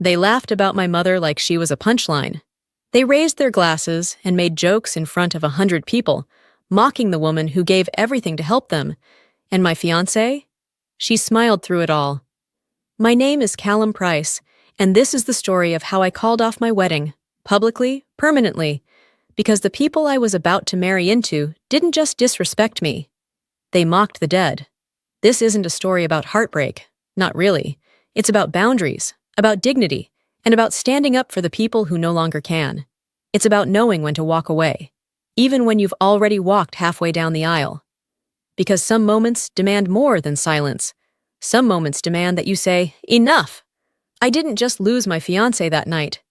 They laughed about my mother like she was a punchline. They raised their glasses and made jokes in front of 100 people, mocking the woman who gave everything to help them. And my fiancée? She smiled through it all. My name is Callum Price, and this is the story of how I called off my wedding, publicly, permanently, because the people I was about to marry into didn't just disrespect me. They mocked the dead. This isn't a story about heartbreak. Not really. It's about boundaries, about dignity, and about standing up for the people who no longer can. It's about knowing when to walk away, even when you've already walked halfway down the aisle. Because some moments demand more than silence. Some moments demand that you say, "Enough!" I didn't just lose my fiancé that night.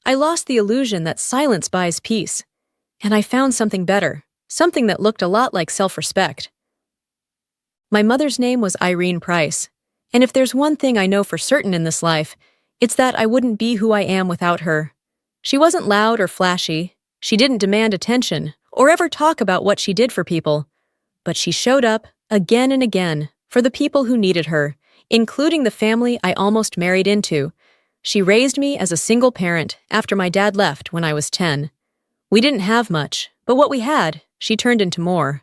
I lost the illusion that silence buys peace. And I found something better, something that looked a lot like self-respect. My mother's name was Irene Price, and if there's one thing I know for certain in this life, it's that I wouldn't be who I am without her. She wasn't loud or flashy. She didn't demand attention or ever talk about what she did for people. But she showed up, again and again, for the people who needed her, including the family I almost married into. She raised me as a single parent after my dad left when I was 10. We didn't have much, but what we had, she turned into more.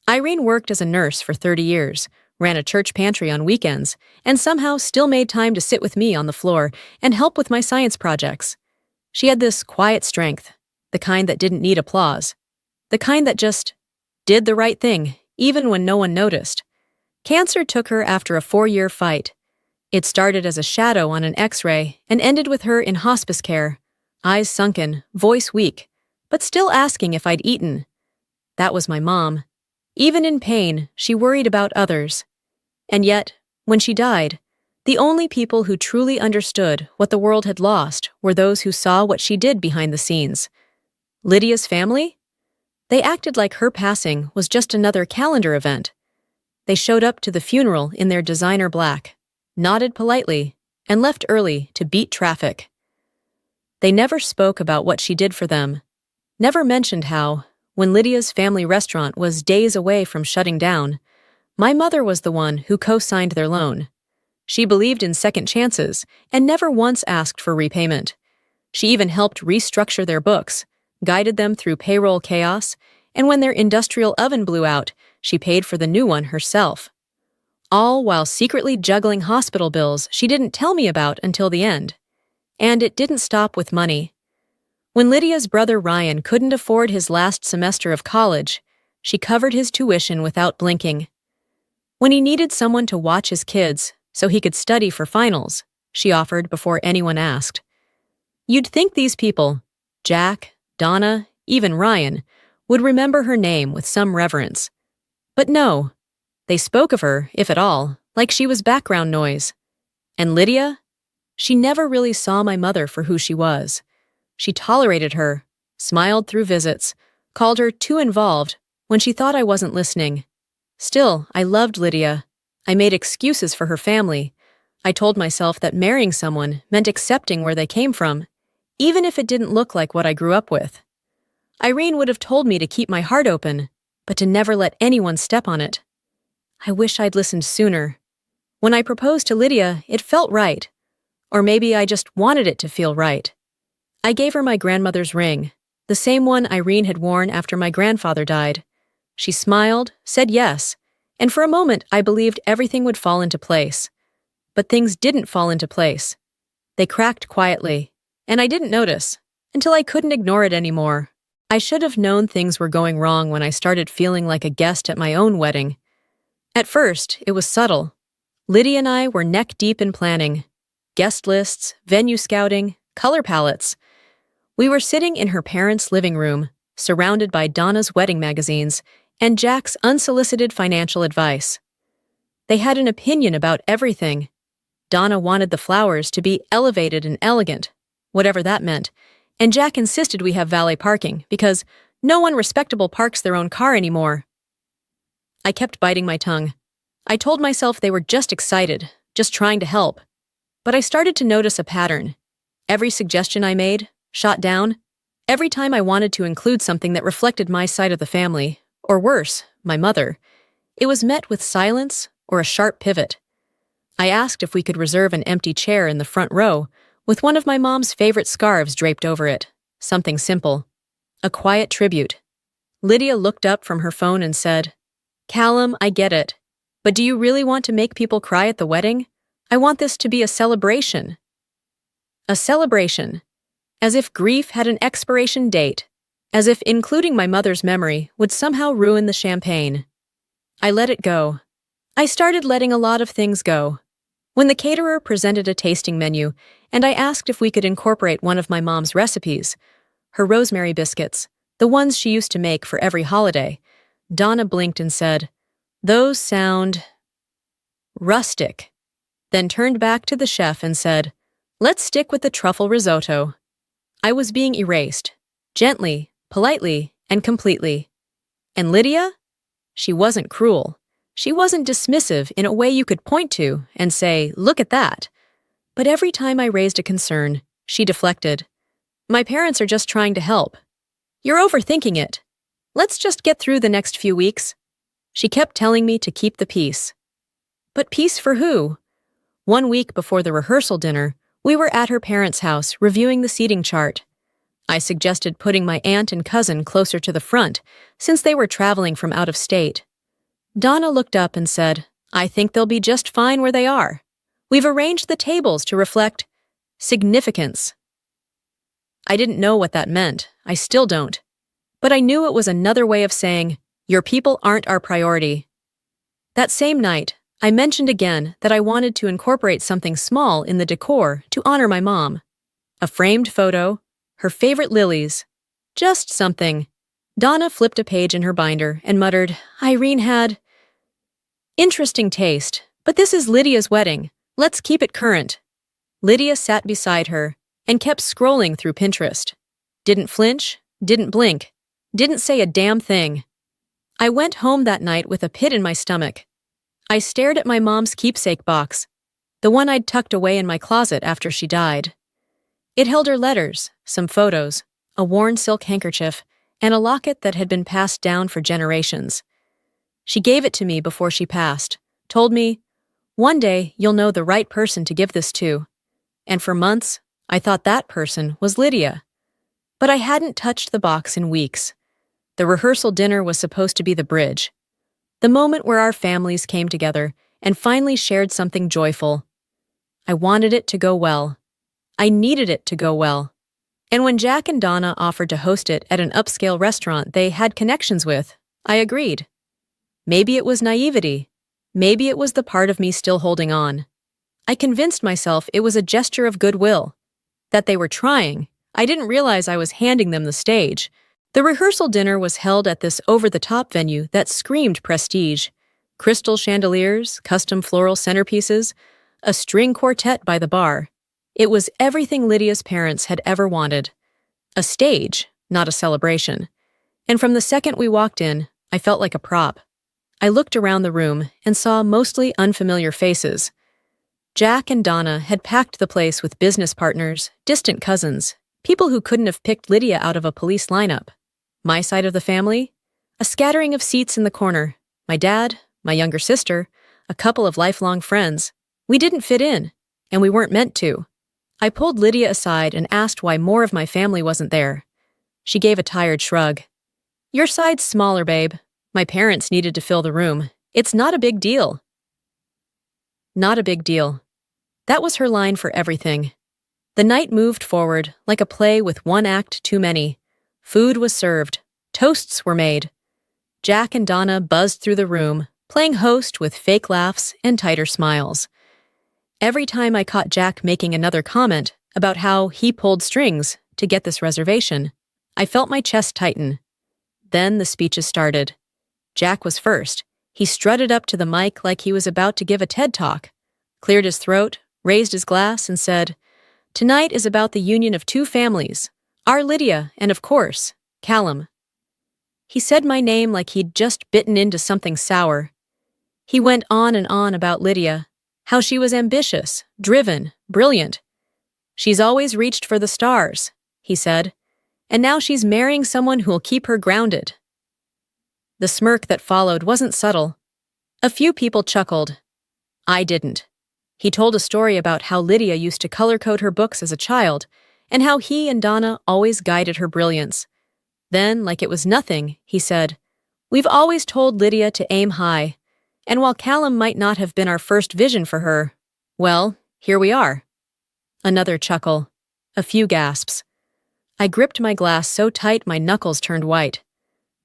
Irene worked as a nurse for 30 years, ran a church pantry on weekends, and somehow still made time to sit with me on the floor and help with my science projects. She had this quiet strength, the kind that didn't need applause, the kind that just did the right thing, even when no one noticed. Cancer took her after a 4-year fight. It started as a shadow on an X-ray and ended with her in hospice care, eyes sunken, voice weak, but still asking if I'd eaten. That was my mom. Even in pain, she worried about others. And yet, when she died, the only people who truly understood what the world had lost were those who saw what she did behind the scenes. Lydia's family? They acted like her passing was just another calendar event. They showed up to the funeral in their designer black, nodded politely, and left early to beat traffic. They never spoke about what she did for them, never mentioned how, when Lydia's family restaurant was days away from shutting down, my mother was the one who co-signed their loan. She believed in second chances and never once asked for repayment. She even helped restructure their books, guided them through payroll chaos, and when their industrial oven blew out, she paid for the new one herself. All while secretly juggling hospital bills she didn't tell me about until the end. And it didn't stop with money. When Lydia's brother Ryan couldn't afford his last semester of college, she covered his tuition without blinking. When he needed someone to watch his kids so he could study for finals, she offered before anyone asked. You'd think these people, Jack, Donna, even Ryan, would remember her name with some reverence. But no, they spoke of her, if at all, like she was background noise. And Lydia? She never really saw my mother for who she was. She tolerated her, smiled through visits, called her too involved when she thought I wasn't listening. Still, I loved Lydia. I made excuses for her family. I told myself that marrying someone meant accepting where they came from, even if it didn't look like what I grew up with. Irene would have told me to keep my heart open, but to never let anyone step on it. I wish I'd listened sooner. When I proposed to Lydia, it felt right. Or maybe I just wanted it to feel right. I gave her my grandmother's ring, the same one Irene had worn after my grandfather died. She smiled, said yes, and for a moment I believed everything would fall into place. But things didn't fall into place. They cracked quietly, and I didn't notice, until I couldn't ignore it anymore. I should have known things were going wrong when I started feeling like a guest at my own wedding. At first, it was subtle. Lydia and I were neck-deep in planning. Guest lists, venue scouting, color palettes. We were sitting in her parents' living room, surrounded by Donna's wedding magazines and Jack's unsolicited financial advice. They had an opinion about everything. Donna wanted the flowers to be elevated and elegant, whatever that meant, and Jack insisted we have valet parking because no one respectable parks their own car anymore. I kept biting my tongue. I told myself they were just excited, just trying to help. But I started to notice a pattern. Every suggestion I made, shot down. Every time I wanted to include something that reflected my side of the family, or worse, my mother, it was met with silence or a sharp pivot. I asked if we could reserve an empty chair in the front row, with one of my mom's favorite scarves draped over it. Something simple. A quiet tribute. Lydia looked up from her phone and said, "Callum, I get it. But do you really want to make people cry at the wedding? I want this to be a celebration." A celebration. As if grief had an expiration date. As if including my mother's memory would somehow ruin the champagne. I let it go. I started letting a lot of things go. When the caterer presented a tasting menu, and I asked if we could incorporate one of my mom's recipes, her rosemary biscuits, the ones she used to make for every holiday, Donna blinked and said, "Those sound rustic," then turned back to the chef and said, "Let's stick with the truffle risotto." I was being erased, gently, politely, and completely. And Lydia? She wasn't cruel. She wasn't dismissive in a way you could point to and say, "Look at that." But every time I raised a concern, she deflected. "My parents are just trying to help. You're overthinking it. Let's just get through the next few weeks." She kept telling me to keep the peace. But peace for who? 1 week before the rehearsal dinner, we were at her parents' house reviewing the seating chart. I suggested putting my aunt and cousin closer to the front, since they were traveling from out of state. Donna looked up and said, "I think they'll be just fine where they are. We've arranged the tables to reflect significance." I didn't know what that meant. I still don't. But I knew it was another way of saying, "Your people aren't our priority." That same night, I mentioned again that I wanted to incorporate something small in the decor to honor my mom. A framed photo, her favorite lilies. Just something. Donna flipped a page in her binder and muttered, "Irene had interesting taste, but this is Lydia's wedding. Let's keep it current." Lydia sat beside her and kept scrolling through Pinterest. Didn't flinch, didn't blink, didn't say a damn thing. I went home that night with a pit in my stomach. I stared at my mom's keepsake box, the one I'd tucked away in my closet after she died. It held her letters, some photos, a worn silk handkerchief, and a locket that had been passed down for generations. She gave it to me before she passed, told me, "One day you'll know the right person to give this to." And for months, I thought that person was Lydia. But I hadn't touched the box in weeks. The rehearsal dinner was supposed to be the bridge, the moment where our families came together and finally shared something joyful. I wanted it to go well. I needed it to go well. And when Jack and Donna offered to host it at an upscale restaurant they had connections with, I agreed. Maybe it was naivety. Maybe it was the part of me still holding on. I convinced myself it was a gesture of goodwill. That they were trying. I didn't realize I was handing them the stage. The rehearsal dinner was held at this over-the-top venue that screamed prestige. Crystal chandeliers, custom floral centerpieces, a string quartet by the bar. It was everything Lydia's parents had ever wanted. A stage, not a celebration. And from the second we walked in, I felt like a prop. I looked around the room and saw mostly unfamiliar faces. Jack and Donna had packed the place with business partners, distant cousins, people who couldn't have picked Lydia out of a police lineup. My side of the family? A scattering of seats in the corner. My dad, my younger sister, a couple of lifelong friends. We didn't fit in, and we weren't meant to. I pulled Lydia aside and asked why more of my family wasn't there. She gave a tired shrug. "Your side's smaller, babe. My parents needed to fill the room. It's not a big deal." Not a big deal. That was her line for everything. The night moved forward like a play with one act too many. Food was served. Toasts were made. Jack and Donna buzzed through the room, playing host with fake laughs and tighter smiles. Every time I caught Jack making another comment about how he pulled strings to get this reservation, I felt my chest tighten. Then the speeches started. Jack was first. He strutted up to the mic like he was about to give a TED Talk, cleared his throat, raised his glass, and said, "Tonight is about the union of two families, our Lydia and, of course, Callum." He said my name like he'd just bitten into something sour. He went on and on about Lydia, how she was ambitious, driven, brilliant. "She's always reached for the stars," he said, "and now she's marrying someone who'll keep her grounded." The smirk that followed wasn't subtle. A few people chuckled. I didn't. He told a story about how Lydia used to color code her books as a child, and how he and Donna always guided her brilliance. Then, like it was nothing, he said, "We've always told Lydia to aim high, and while Callum might not have been our first vision for her, well, here we are." Another chuckle. A few gasps. I gripped my glass so tight my knuckles turned white.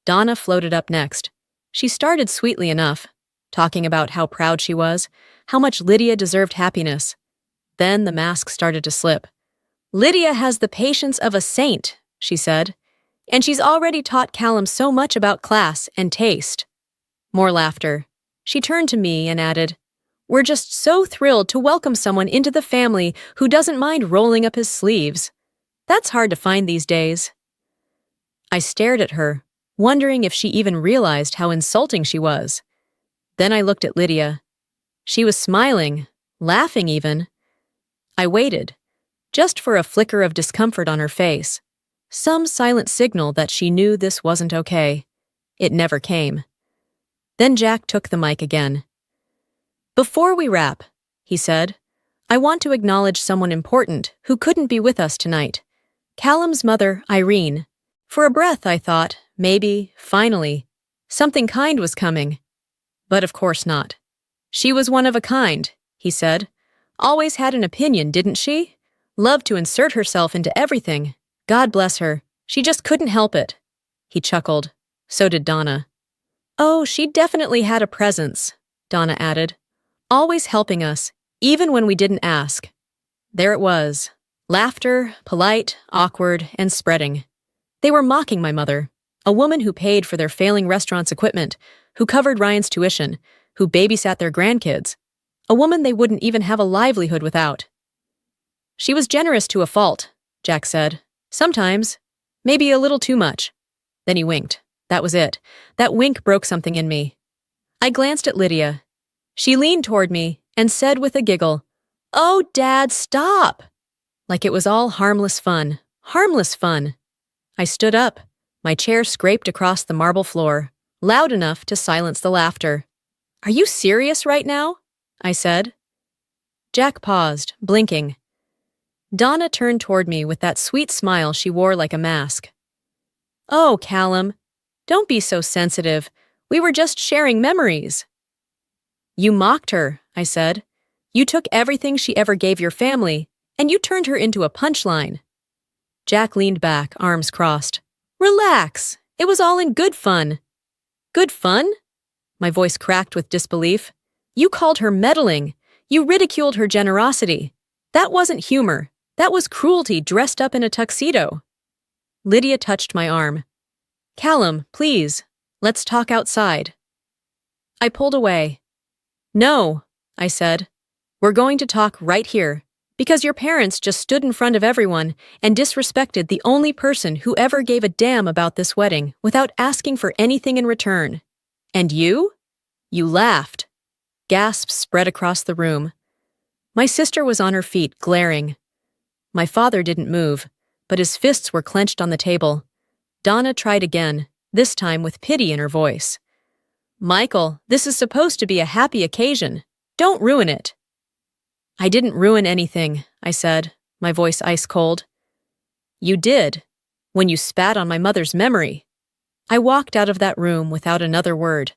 Donna floated up next. She started sweetly enough, talking about how proud she was, how much Lydia deserved happiness. Then the mask started to slip. "Lydia has the patience of a saint," she said, "and she's already taught Callum so much about class and taste." More laughter. She turned to me and added, "We're just so thrilled to welcome someone into the family who doesn't mind rolling up his sleeves. That's hard to find these days." I stared at her, wondering if she even realized how insulting she was. Then I looked at Lydia. She was smiling, laughing even. I waited, just for a flicker of discomfort on her face, some silent signal that she knew this wasn't okay. It never came. Then Jack took the mic again. "Before we wrap," he said, "I want to acknowledge someone important who couldn't be with us tonight. Callum's mother, Irene. For a breath, I thought, maybe, finally, something kind was coming. But of course not. She was one of a kind," he said. "Always had an opinion, didn't she? Loved to insert herself into everything. God bless her. She just couldn't help it." He chuckled. So did Donna. "Oh, she definitely had a presence," Donna added. "Always helping us, even when we didn't ask." There it was. Laughter, polite, awkward, and spreading. They were mocking my mother, a woman who paid for their failing restaurant's equipment, who covered Ryan's tuition, who babysat their grandkids, a woman they wouldn't even have a livelihood without. "She was generous to a fault," Jack said. "Sometimes. Maybe a little too much." Then he winked. That was it. That wink broke something in me. I glanced at Lydia. She leaned toward me and said with a giggle, "Oh, Dad, stop!" Like it was all harmless fun. Harmless fun. I stood up. My chair scraped across the marble floor, loud enough to silence the laughter. "Are you serious right now?" I said. Jack paused, blinking. Donna turned toward me with that sweet smile she wore like a mask. "Oh, Callum, don't be so sensitive. We were just sharing memories." "You mocked her," I said. "You took everything she ever gave your family, and you turned her into a punchline." Jack leaned back, arms crossed. "Relax. It was all in good fun." "Good fun?" My voice cracked with disbelief. "You called her meddling. You ridiculed her generosity. That wasn't humor. That was cruelty dressed up in a tuxedo." Lydia touched my arm. "Callum, please. Let's talk outside." I pulled away. "No," I said. "We're going to talk right here. Because your parents just stood in front of everyone and disrespected the only person who ever gave a damn about this wedding without asking for anything in return. And you? You laughed." Gasps spread across the room. My sister was on her feet, glaring. My father didn't move, but his fists were clenched on the table. Donna tried again, this time with pity in her voice. "Michael, this is supposed to be a happy occasion. Don't ruin it." "I didn't ruin anything," I said, my voice ice cold. "You did, when you spat on my mother's memory." I walked out of that room without another word.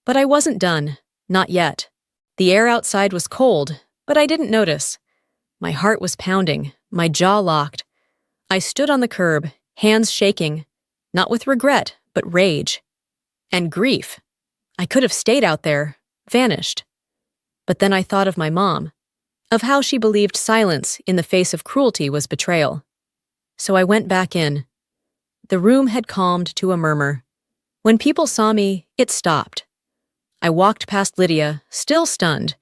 But I wasn't done, not yet. The air outside was cold, but I didn't notice. My heart was pounding, my jaw locked. I stood on the curb, hands shaking, not with regret, but rage. And grief. I could have stayed out there, vanished. But then I thought of my mom, of how she believed silence in the face of cruelty was betrayal. So I went back in. The room had calmed to a murmur. When people saw me, it stopped. I walked past Lydia, still stunned,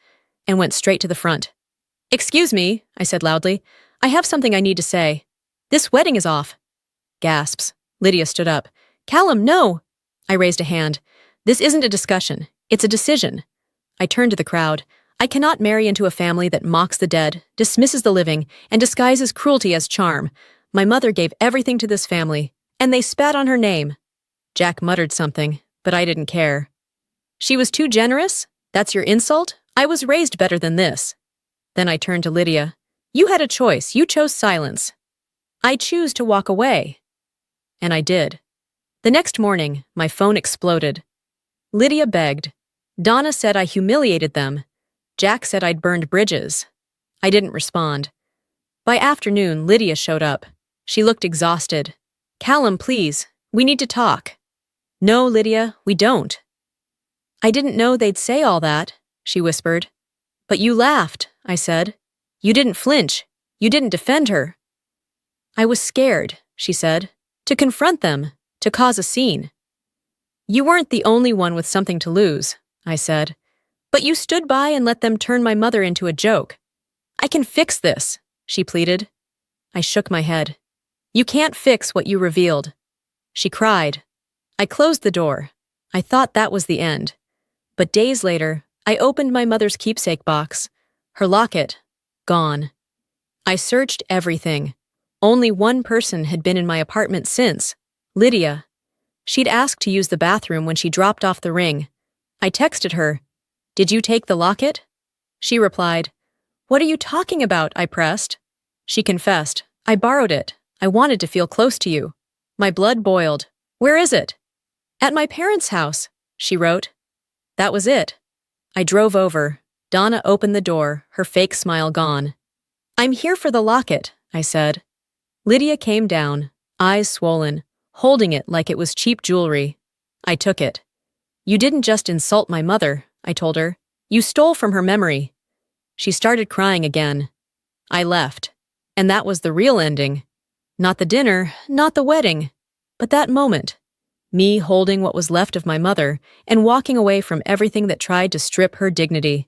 and went straight to the front. "Excuse me," I said loudly. "I have something I need to say. This wedding is off." Gasps. Lydia stood up. "Callum, no!" I raised a hand. "This isn't a discussion. It's a decision." I turned to the crowd. "I cannot marry into a family that mocks the dead, dismisses the living, and disguises cruelty as charm. My mother gave everything to this family, and they spat on her name." Jack muttered something, but I didn't care. "She was too generous? That's your insult? I was raised better than this." Then I turned to Lydia. You had a choice. You chose silence. I choose to walk away. And I did. The next morning, my phone exploded. Lydia begged. Donna said I humiliated them. Jack said I'd burned bridges. I didn't respond. By afternoon, Lydia showed up. She looked exhausted. Callum, please, we need to talk. No, Lydia, we don't. I didn't know they'd say all that, she whispered. But you laughed, I said. You didn't flinch. You didn't defend her. I was scared, she said, to confront them, to cause a scene. You weren't the only one with something to lose, I said. But you stood by and let them turn my mother into a joke. I can fix this, she pleaded. I shook my head. You can't fix what you revealed. She cried. I closed the door. I thought that was the end. But days later, I opened my mother's keepsake box. Her locket, gone. I searched everything. Only one person had been in my apartment since, Lydia. She'd asked to use the bathroom when she dropped off the ring. I texted her, Did you take the locket? She replied, What are you talking about? I pressed. She confessed, I borrowed it. I wanted to feel close to you. My blood boiled. Where is it? At my parents' house, she wrote. That was it. I drove over. Donna opened the door, her fake smile gone. I'm here for the locket, I said. Lydia came down, eyes swollen, holding it like it was cheap jewelry. I took it. You didn't just insult my mother, I told her. You stole from her memory. She started crying again. I left. And that was the real ending. Not the dinner, not the wedding, but that moment. Me holding what was left of my mother and walking away from everything that tried to strip her dignity.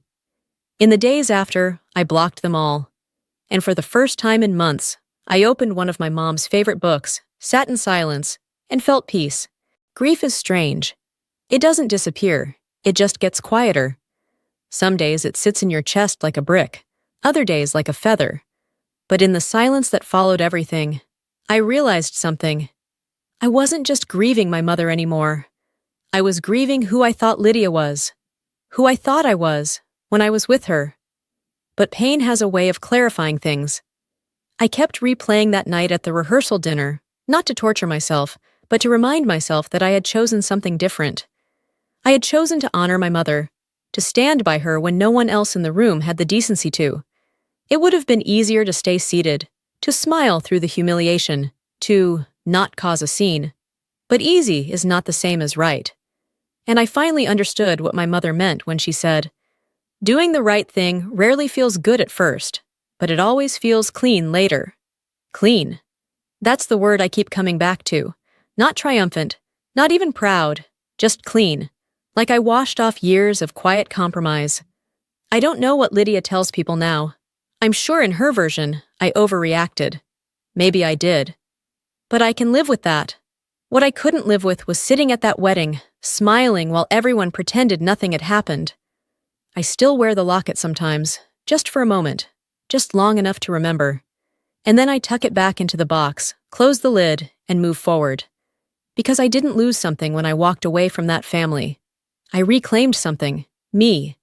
In the days after, I blocked them all. And for the first time in months, I opened one of my mom's favorite books, sat in silence, and felt peace. Grief is strange. It doesn't disappear. It just gets quieter. Some days it sits in your chest like a brick, other days like a feather. But in the silence that followed everything, I realized something. I wasn't just grieving my mother anymore. I was grieving who I thought Lydia was, who I thought I was when I was with her. But pain has a way of clarifying things. I kept replaying that night at the rehearsal dinner, not to torture myself, but to remind myself that I had chosen something different. I had chosen to honor my mother, to stand by her when no one else in the room had the decency to. It would have been easier to stay seated, to smile through the humiliation, to not cause a scene. But easy is not the same as right. And I finally understood what my mother meant when she said, Doing the right thing rarely feels good at first, but it always feels clean later. Clean. That's the word I keep coming back to. Not triumphant, not even proud, just clean. Like I washed off years of quiet compromise. I don't know what Lydia tells people now. I'm sure in her version, I overreacted. Maybe I did. But I can live with that. What I couldn't live with was sitting at that wedding, smiling while everyone pretended nothing had happened. I still wear the locket sometimes, just for a moment, just long enough to remember. And then I tuck it back into the box, close the lid, and move forward. Because I didn't lose something when I walked away from that family. I reclaimed something, me.